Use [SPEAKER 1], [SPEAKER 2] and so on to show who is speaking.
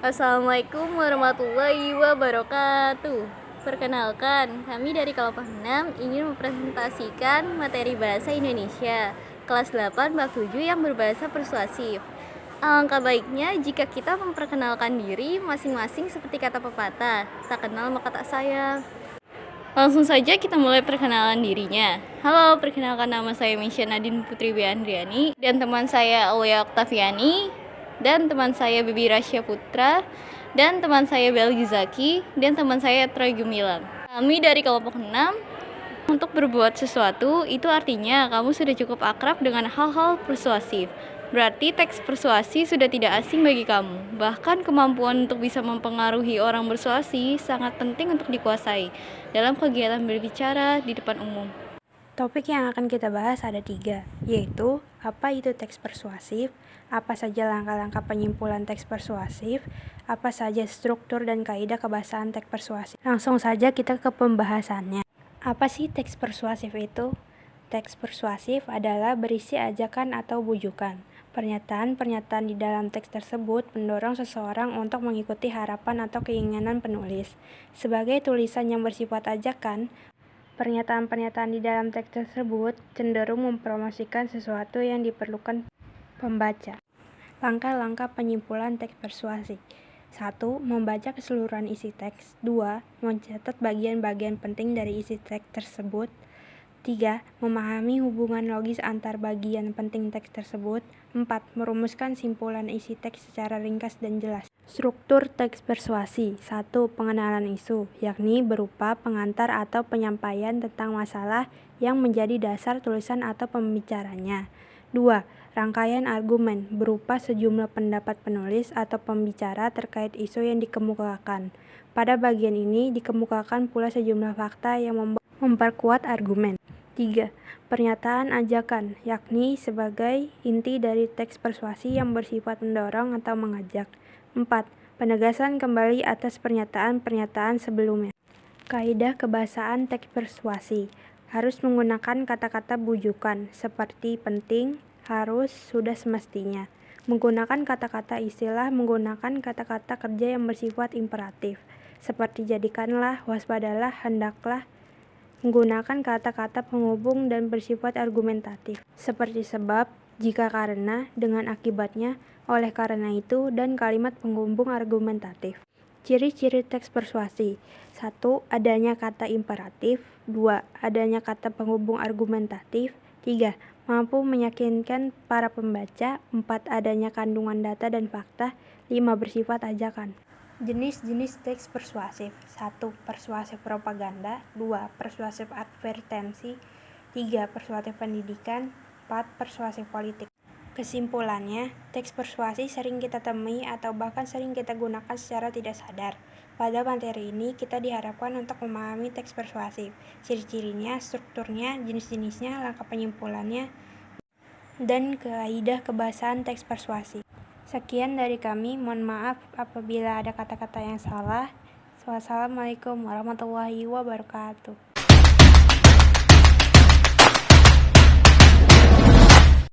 [SPEAKER 1] Assalamualaikum warahmatullahi wabarakatuh. Perkenalkan, kami dari kelompok 6 ingin mempresentasikan materi bahasa Indonesia kelas 8 bab 7 yang berbahasa persuasif. Alangkah baiknya jika kita memperkenalkan diri masing-masing seperti kata pepatah, tak kenal maka tak sayang. Langsung saja kita mulai perkenalan dirinya. Halo, perkenalkan nama saya Misha Nadine Putri B. Andriani dan teman saya Aulia Oktaviani dan teman saya Bibi Rasya Putra dan teman saya Belgi Zaki dan teman saya Troy Gumilang. Kami dari kelompok 6. Untuk berbuat sesuatu itu artinya kamu sudah cukup akrab dengan hal-hal persuasif. Berarti teks persuasi sudah tidak asing bagi kamu. Bahkan kemampuan untuk bisa mempengaruhi orang persuasi sangat penting untuk dikuasai dalam kegiatan berbicara di depan umum.
[SPEAKER 2] Topik yang akan kita bahas ada 3, yaitu apa itu teks persuasif, apa saja langkah-langkah penyimpulan teks persuasif, apa saja struktur dan kaidah kebahasaan teks persuasif. Langsung saja kita ke pembahasannya. Apa sih teks persuasif itu? Teks persuasif adalah berisi ajakan atau bujukan. Pernyataan-pernyataan di dalam teks tersebut mendorong seseorang untuk mengikuti harapan atau keinginan penulis. Sebagai tulisan yang bersifat ajakan, pernyataan-pernyataan di dalam teks tersebut cenderung mempromosikan sesuatu yang diperlukan pembaca. Langkah-langkah penyimpulan teks persuasi. 1. Membaca keseluruhan isi teks. 2. Mencatat bagian-bagian penting dari isi teks tersebut. 3. Memahami hubungan logis antar bagian penting teks tersebut. 4. Merumuskan simpulan isi teks secara ringkas dan jelas. Struktur teks persuasi. 1. Pengenalan isu, yakni berupa pengantar atau penyampaian tentang masalah yang menjadi dasar tulisan atau pembicaranya. 2. Rangkaian argumen, berupa sejumlah pendapat penulis atau pembicara terkait isu yang dikemukakan. Pada bagian ini dikemukakan pula sejumlah fakta yang memperkuat argumen. 3. Pernyataan ajakan, yakni sebagai inti dari teks persuasi yang bersifat mendorong atau mengajak. 4. Penegasan kembali atas pernyataan-pernyataan sebelumnya. Kaidah kebahasaan teks persuasi. Harus menggunakan kata-kata bujukan seperti penting, harus, sudah, semestinya. Menggunakan kata-kata istilah, menggunakan kata-kata kerja yang bersifat imperatif seperti jadikanlah, waspadalah, hendaklah. Menggunakan kata-kata penghubung dan bersifat argumentatif seperti sebab, jika, karena, dengan, akibatnya, oleh karena itu, dan kalimat penghubung argumentatif. Ciri-ciri teks persuasi. 1. Adanya kata imperatif. 2. Adanya kata penghubung argumentatif. 3. Mampu meyakinkan para pembaca. 4. Adanya kandungan data dan fakta. 5. Bersifat ajakan. Jenis-jenis teks persuasif. 1. Persuasif propaganda. 2. Persuasif advertensi. 3. Persuasif pendidikan. 4. Persuasif politik. Kesimpulannya, teks persuasi sering kita temui atau bahkan sering kita gunakan secara tidak sadar. Pada materi ini, kita diharapkan untuk memahami teks persuasif, ciri-cirinya, strukturnya, jenis-jenisnya, langkah penyimpulannya, dan kaidah kebahasaan teks persuasi. Sekian dari kami, mohon maaf apabila ada kata-kata yang salah. Wassalamualaikum warahmatullahi wabarakatuh.